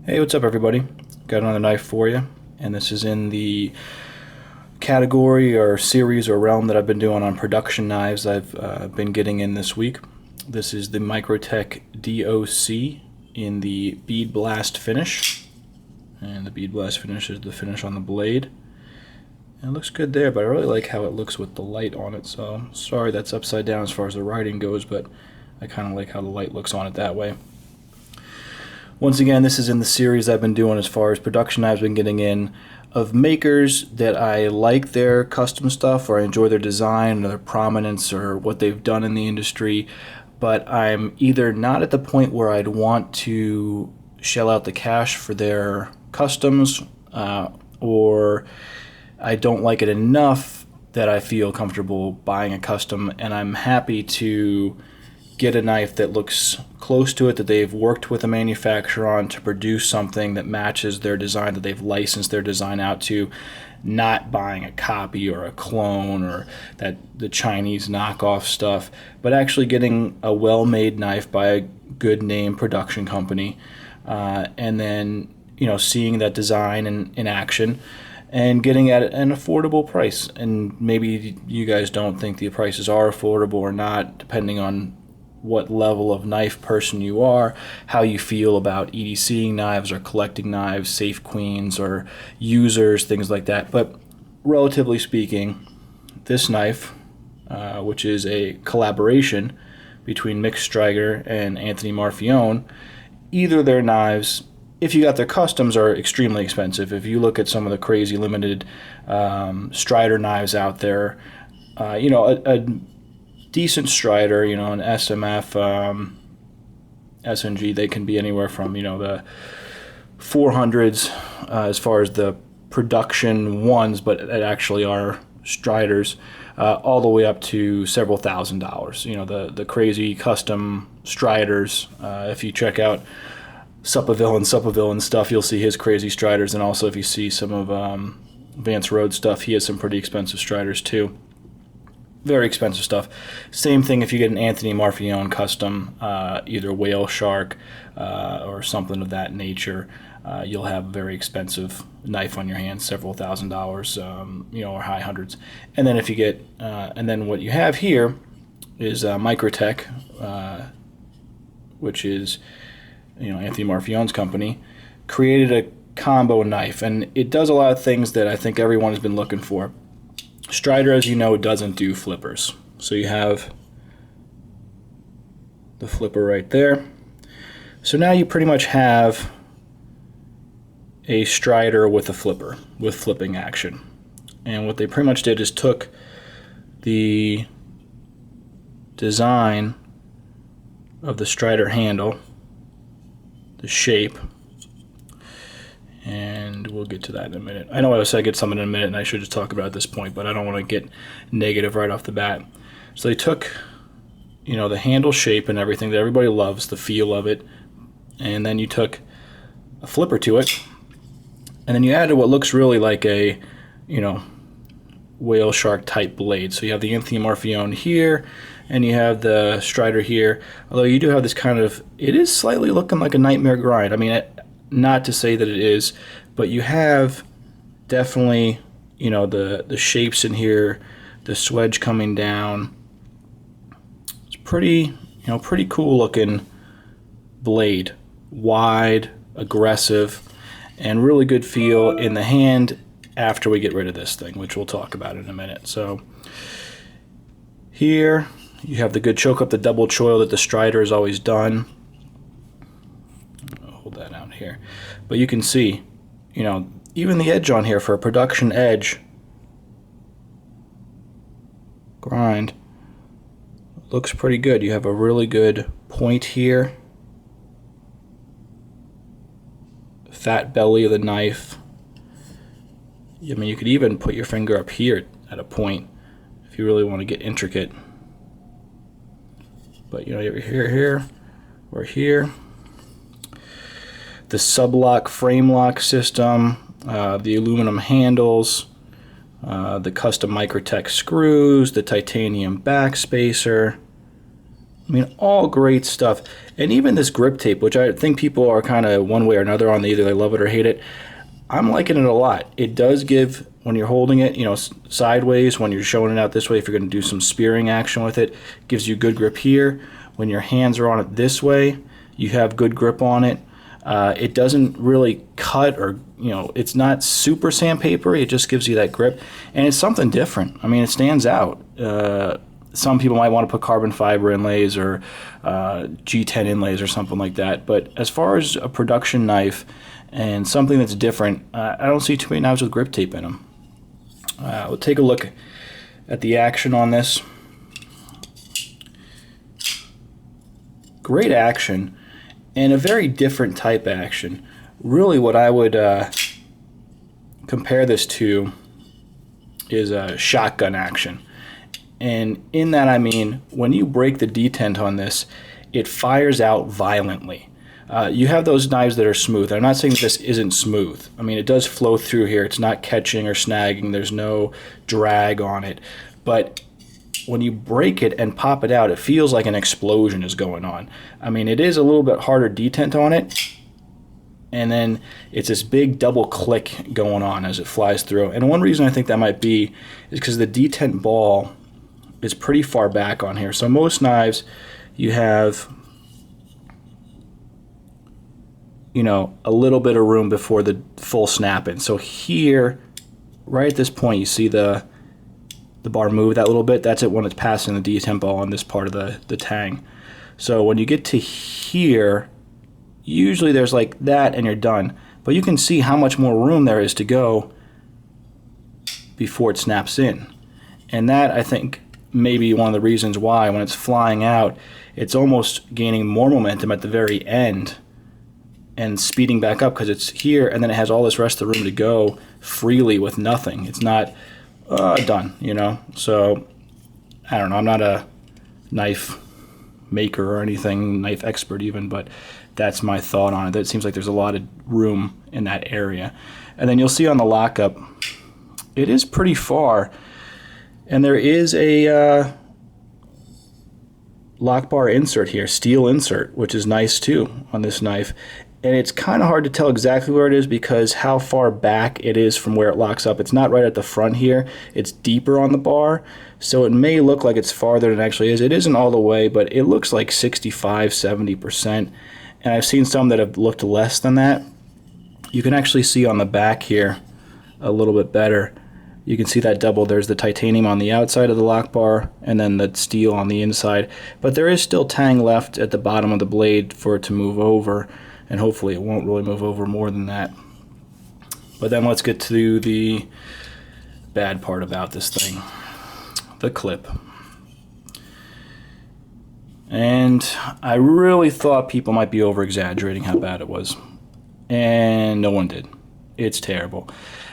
Hey, what's up everybody? Got another knife for you, and this is in the category or series or realm that I've been doing on production knives I've been getting in this week. This is the Microtech DOC in the Bead Blast Finish, and the Bead Blast Finish is the finish on the blade. And it looks good there, but I really like how it looks with the light on it, so sorry that's upside down as far as the writing goes, but I kind of like how the light looks on it that way. Once again, this is in the series I've been doing as far as production knives I've been getting in of makers that I like their custom stuff or I enjoy their design or their prominence or what they've done in the industry, but I'm either not at the point where I'd want to shell out the cash for their customs or I don't like it enough that I feel comfortable buying a custom, and I'm happy to get a knife that looks close to it, that they've worked with a manufacturer on to produce something that matches their design, that they've licensed their design out to, not buying a copy or a clone or the Chinese knockoff stuff, but actually getting a well-made knife by a good name production company, and then seeing that design in action and getting at an affordable price. And maybe you guys don't think the prices are affordable or not, depending on what level of knife person you are, how you feel about EDCing knives or collecting knives, safe queens or users, things like that. But relatively speaking, this knife, which is a collaboration between Mick and Anthony Marfione, either their knives, if you got their customs, are extremely expensive. If you look at some of the crazy limited Strider knives out there, a decent Strider, an SMF, SNG, they can be anywhere from, the 400s as far as the production ones, but it actually are Striders, all the way up to several $1,000s. The crazy custom Striders, if you check out Suppaville and stuff, you'll see his crazy Striders, and also if you see some of Vance Road stuff, he has some pretty expensive Striders too. Very expensive stuff. Same thing if you get an Anthony Marfione custom, either whale shark or something of that nature. You'll have a very expensive knife on your hands, several $1,000s, or high hundreds. And then if you get, and then what you have here is Microtech, which is Anthony Marfione's company, created a combo knife, and it does a lot of things that I think everyone has been looking for. Strider, as you know, doesn't do flippers. So you have the flipper right there. So now you pretty much have a Strider with a flipper, with flipping action. And what they pretty much did is took the design of the Strider handle, the shape, and we'll get to that in a minute. I know I said I'd get something in a minute and I should just talk about it at this point, but I don't want to get negative right off the bat. So they took the handle shape and everything that everybody loves, the feel of it, and then you took a flipper to it, and then you added what looks really like a whale shark type blade. So you have the Anthony Marfione here and you have the Strider here, although you do have this kind of, it is slightly looking like a nightmare grind. I mean, not to say that it is, but you have definitely the shapes in here, the swedge coming down. It's pretty pretty cool looking blade, wide, aggressive, and really good feel in the hand after we get rid of this thing, which we'll talk about in a minute. So here you have the good choke up, the double choil that the Strider has always done. Hold that out here, but you can see even the edge on here for a production edge grind looks pretty good. You have a really good point here, fat belly of the knife. I mean, you could even put your finger up here at a point if you really want to get intricate, but you're here or here. The sublock frame lock system, the aluminum handles, the custom Microtech screws, the titanium backspacer, I mean, all great stuff. And even this grip tape, which I think people are kind of one way or another on, either they love it or hate it. I'm liking it a lot. It does give, when you're holding it, you know, sideways, when you're showing it out this way, if you're going to do some spearing action with it, gives you good grip here. When your hands are on it this way, you have good grip on it. It doesn't really cut, or, you know, it's not super sandpapery. It just gives you that grip. And it's something different. I mean, it stands out. Some people might want to put carbon fiber inlays or G10 inlays or something like that. But as far as a production knife and something that's different, I don't see too many knives with grip tape in them. We'll take a look at the action on this. Great action, and a very different type action. Really what I would compare this to is a shotgun action. And in that I mean, when you break the detent on this, it fires out violently. You have those knives that are smooth. I'm not saying that this isn't smooth. I mean, it does flow through here. It's not catching or snagging. There's no drag on it. But when you break it and pop it out, it feels like an explosion is going on. I mean, it is a little bit harder detent on it. And then it's this big double click going on as it flies through. And one reason I think that might be is because the detent ball is pretty far back on here. So most knives, you have, you know, a little bit of room before the full snap in. So here, right at this point, you see the bar move that little bit. That's it when it's passing the detent ball on this part of the tang. So when you get to here, usually there's like that and you're done. But you can see how much more room there is to go before it snaps in. And that, I think, may be one of the reasons why when it's flying out, it's almost gaining more momentum at the very end and speeding back up because it's here and then it has all this rest of the room to go freely with nothing. It's not done, you know. So I don't know, I'm not a knife maker or anything, knife expert even, but that's my thought on it. It seems like there's a lot of room in that area. And then you'll see on the lockup, it is pretty far, and there is a lock bar insert here, steel insert, which is nice too on this knife. And it's kind of hard to tell exactly where it is because how far back it is from where it locks up. It's not right at the front here. It's deeper on the bar, so it may look like it's farther than it actually is. It isn't all the way, but it looks like 65, 70%. And I've seen some that have looked less than that. You can actually see on the back here a little bit better. You can see that double. There's the titanium on the outside of the lock bar and then the steel on the inside. But there is still tang left at the bottom of the blade for it to move over. And hopefully it won't really move over more than that. But then let's get to the bad part about this thing. The clip. And I really thought people might be over-exaggerating how bad it was. And no one did. It's terrible.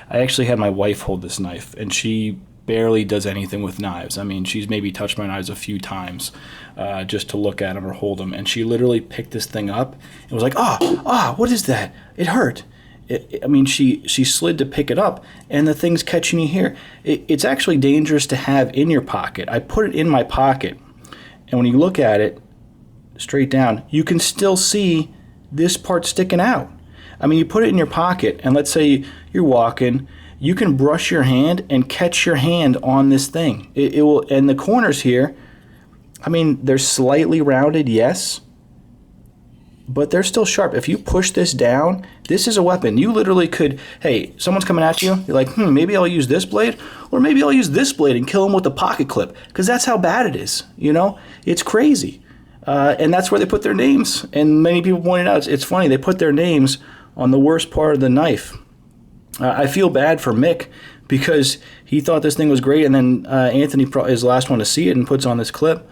I actually had my wife hold this knife, and she barely does anything with knives. I mean, she's maybe touched my knives a few times just to look at them or hold them. And she literally picked this thing up and was like, what is that? It hurt. I mean, she slid to pick it up, and the thing's catching you here. It's actually dangerous to have in your pocket. I put it in my pocket, and when you look at it straight down, you can still see this part sticking out. I mean, you put it in your pocket, and let's say you're walking, you can brush your hand and catch your hand on this thing. It will, and the corners here, I mean, they're slightly rounded, yes, but they're still sharp. If you push this down, this is a weapon. You literally could, hey, someone's coming at you, you're like, maybe I'll use this blade, or maybe I'll use this blade and kill him with the pocket clip, because that's how bad it is, you know? It's crazy. And that's where they put their names. And many people pointed out, it's funny, they put their names on the worst part of the knife. I feel bad for Mick because he thought this thing was great, and then Anthony is the last one to see it and puts on this clip.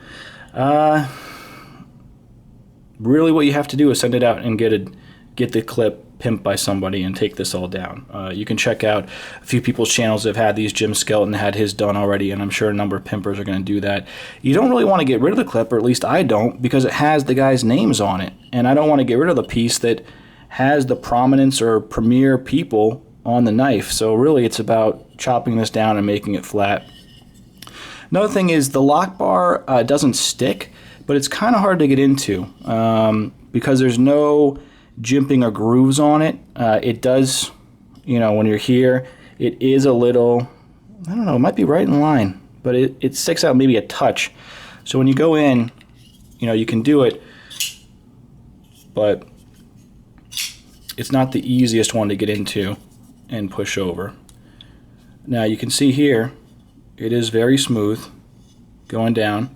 Really what you have to do is send it out and get the clip pimped by somebody and take this all down. You can check out a few people's channels that have had these. Jim Skelton had his done already, and I'm sure a number of pimpers are going to do that. You don't really want to get rid of the clip, or at least I don't, because it has the guy's names on it, and I don't want to get rid of the piece that has the prominence or premier people on the knife. So really it's about chopping this down and making it flat. Another thing is the lock bar doesn't stick, but it's kind of hard to get into because there's no jimping or grooves on it. It does, you know, when you're here, it is a little, I don't know, it might be right in line, but it sticks out maybe a touch. So when you go in, you know, you can do it, but it's not the easiest one to get into and push over. Now you can see here, it is very smooth going down,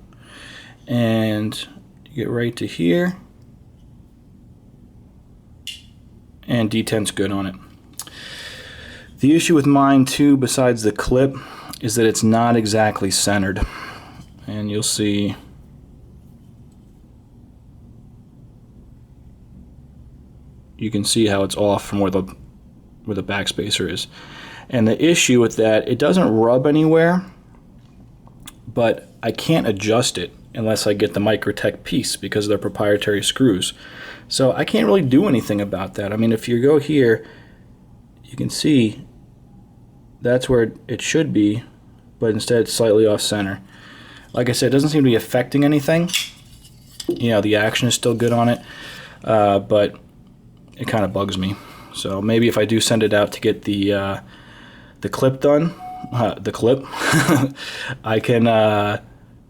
and you get right to here, and detent's good on it. The issue with mine too, besides the clip, is that it's not exactly centered, and you'll see you can see how it's off from where the backspacer is. And the issue with that, it doesn't rub anywhere, but I can't adjust it unless I get the Microtech piece because of their proprietary screws. So I can't really do anything about that. I mean, if you go here, you can see that's where it should be, but instead it's slightly off center. Like I said, it doesn't seem to be affecting anything. You know, the action is still good on it, but it kind of bugs me. So maybe if I do send it out to get the clip done, I can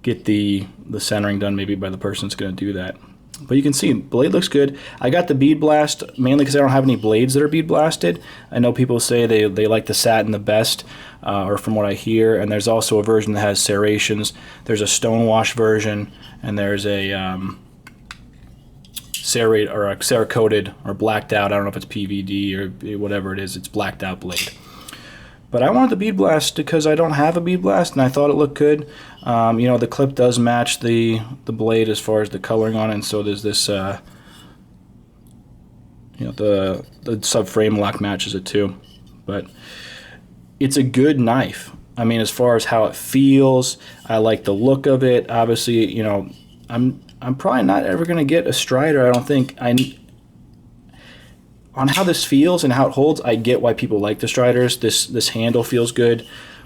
get the centering done maybe by the person that's going to do that. But you can see, blade looks good. I got the Bead Blast mainly because I don't have any blades that are bead blasted. I know people say they like the satin the best, or from what I hear, and there's also a version that has serrations. There's a stonewash version, and there's a serrated or a cerakoted or blacked out, I don't know if it's PVD or whatever it is, it's blacked out blade. But I wanted the Bead Blast because I don't have a Bead Blast, and I thought it looked good. You know, the clip does match the blade as far as the coloring on it, and so there's this, you know, the subframe lock matches it too. But it's a good knife. I mean, as far as how it feels, I like the look of it. Obviously, you know, I'm probably not ever going to get a Strider, I don't think. On how this feels and how it holds, I get why people like the Striders. This handle feels good.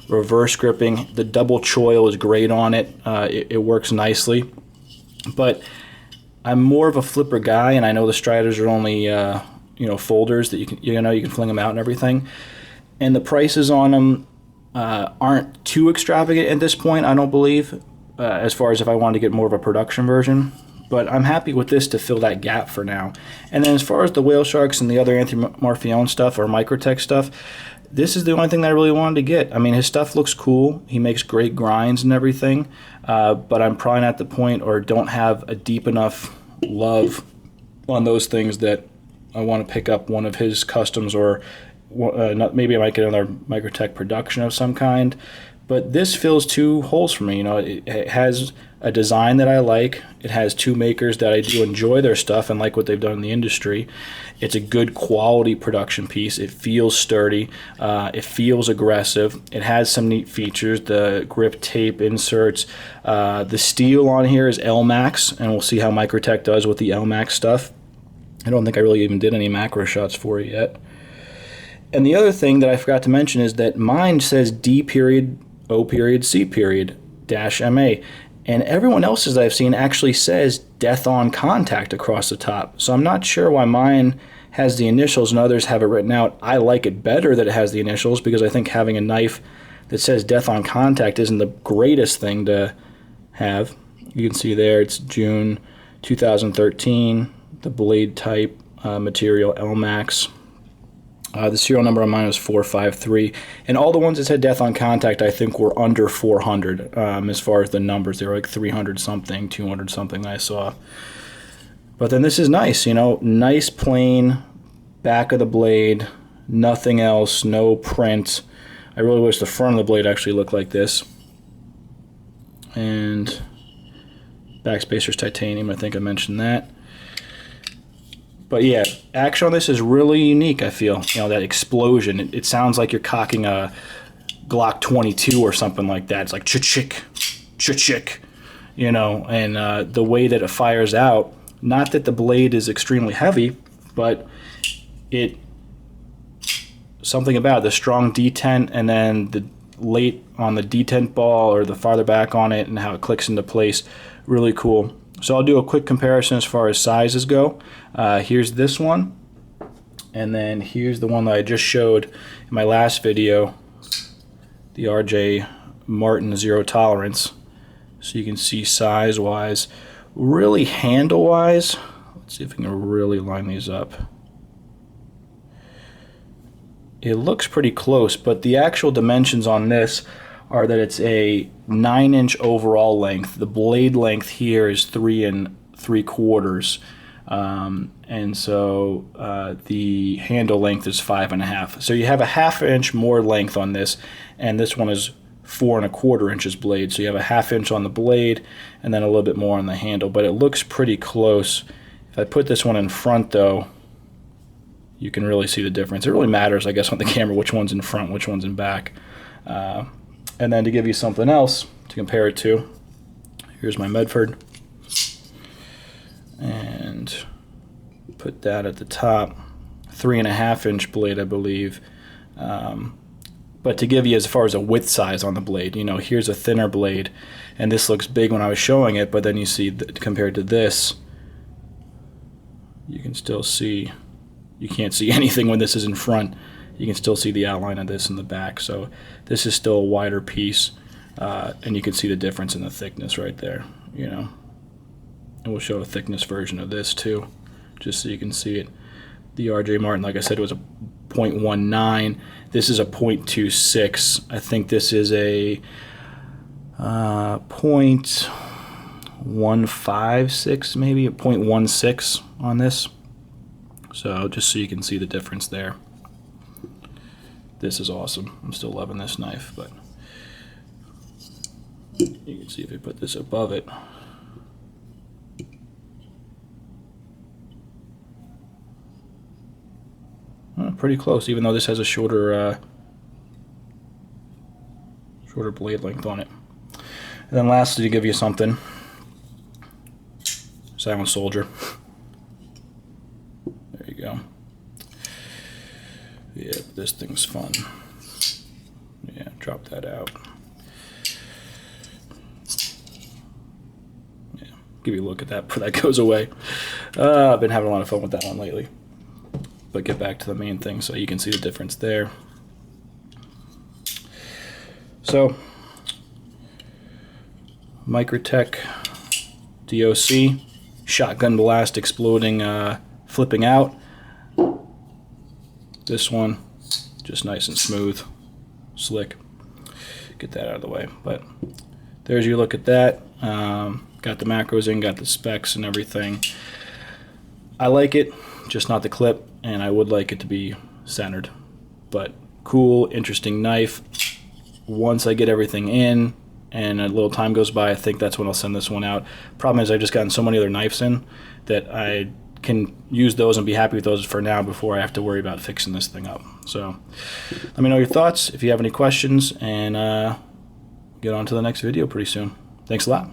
Reverse gripping, the double choil is great on it. It works nicely. But I'm more of a flipper guy, and I know the Striders are only you know, folders that you can fling them out and everything. And the prices on them aren't too extravagant at this point, I don't believe, as far as if I wanted to get more of a production version. But I'm happy with this to fill that gap for now. And then as far as the whale sharks and the other Marfione stuff or Microtech stuff, this is the only thing that I really wanted to get. I mean, his stuff looks cool. He makes great grinds and everything. But I'm probably not at the point or don't have a deep enough love on those things that I want to pick up one of his customs, or maybe I might get another Microtech production of some kind. But this fills two holes for me. You know, it has a design that I like. It has two makers that I do enjoy their stuff and like what they've done in the industry. It's a good quality production piece. It feels sturdy. It feels aggressive. It has some neat features. The grip tape inserts. The steel on here is Elmax, and we'll see how Microtech does with the Elmax stuff. I don't think I really even did any macro shots for it yet. And the other thing that I forgot to mention is that mine says D.O.C.-MA, and everyone else's I've seen actually says death on contact across the top. So I'm not sure why mine has the initials and others have it written out. I like it better that it has the initials because I think having a knife that says death on contact isn't the greatest thing to have. You can see there it's June 2013, the blade type, material Elmax. The serial number on mine was 453, and all the ones that said death on contact I think were under 400 as far as the numbers. They were like 300 something, 200 something I saw. But then this is nice, you know, nice plain back of the blade, nothing else, no print. I really wish the front of the blade actually looked like this. And backspacer's titanium, I think I mentioned that. But yeah, action on this is really unique, I feel. You know, that explosion. It sounds like you're cocking a Glock 22 or something like that. It's like cha-chick, cha-chick, you know, and the way that it fires out, not that the blade is extremely heavy, but something about the strong detent and then the late on the detent ball or the farther back on it and how it clicks into place, really cool. So I'll do a quick comparison as far as sizes go. Here's this one, and then here's the one that I just showed in my last video, the RJ Martin Zero Tolerance. So you can see size-wise, really handle-wise. Let's see if we can really line these up. It looks pretty close, but the actual dimensions on this are that it's a 9-inch overall length. The blade length here is 3 3/4, and so the handle length is 5 1/2. So you have a 1/2 inch more length on this, and this one is 4 1/4 inches blade. So you have a 1/2 inch on the blade, and then a little bit more on the handle. But it looks pretty close. If I put this one in front, though, you can really see the difference. It really matters, I guess, on the camera which one's in front, which one's in back. And then to give you something else to compare it to, here's my Medford. And put that at the top. 3 1/2 inch blade, I believe. But to give you as far as a width size on the blade, you know, here's a thinner blade, and this looks big when I was showing it, but then you see compared to this, you can still see, you can't see anything when this is in front. You can still see the outline of this in the back. So this is still a wider piece, and you can see the difference in the thickness right there, you know. And we'll show a thickness version of this too, just so you can see it. The RJ Martin, like I said, was a 0.19. This is a 0.26. I think this is a 0.156, maybe a 0.16 on this. So just so you can see the difference there. This is awesome. I'm still loving this knife, but you can see if we put this above it. Pretty close, even though this has a shorter blade length on it. And then lastly, to give you something, Silent Soldier. There you go. Yeah, this thing's fun. Yeah, drop that out. Yeah, give you a look at that before that goes away. I've been having a lot of fun with that one lately. But get back to the main thing so you can see the difference there. So, Microtech DOC, shotgun blast, exploding, flipping out. This one, just nice and smooth, slick. Get that out of the way. But there's your look at that. Got the macros in, got the specs and everything. I like it, just not the clip, and I would like it to be centered. But cool, interesting knife. Once I get everything in and a little time goes by, I think that's when I'll send this one out. Problem is I've just gotten so many other knives in that I can use those and be happy with those for now before I have to worry about fixing this thing up. So let me know your thoughts if you have any questions, and get on to the next video pretty soon. Thanks a lot.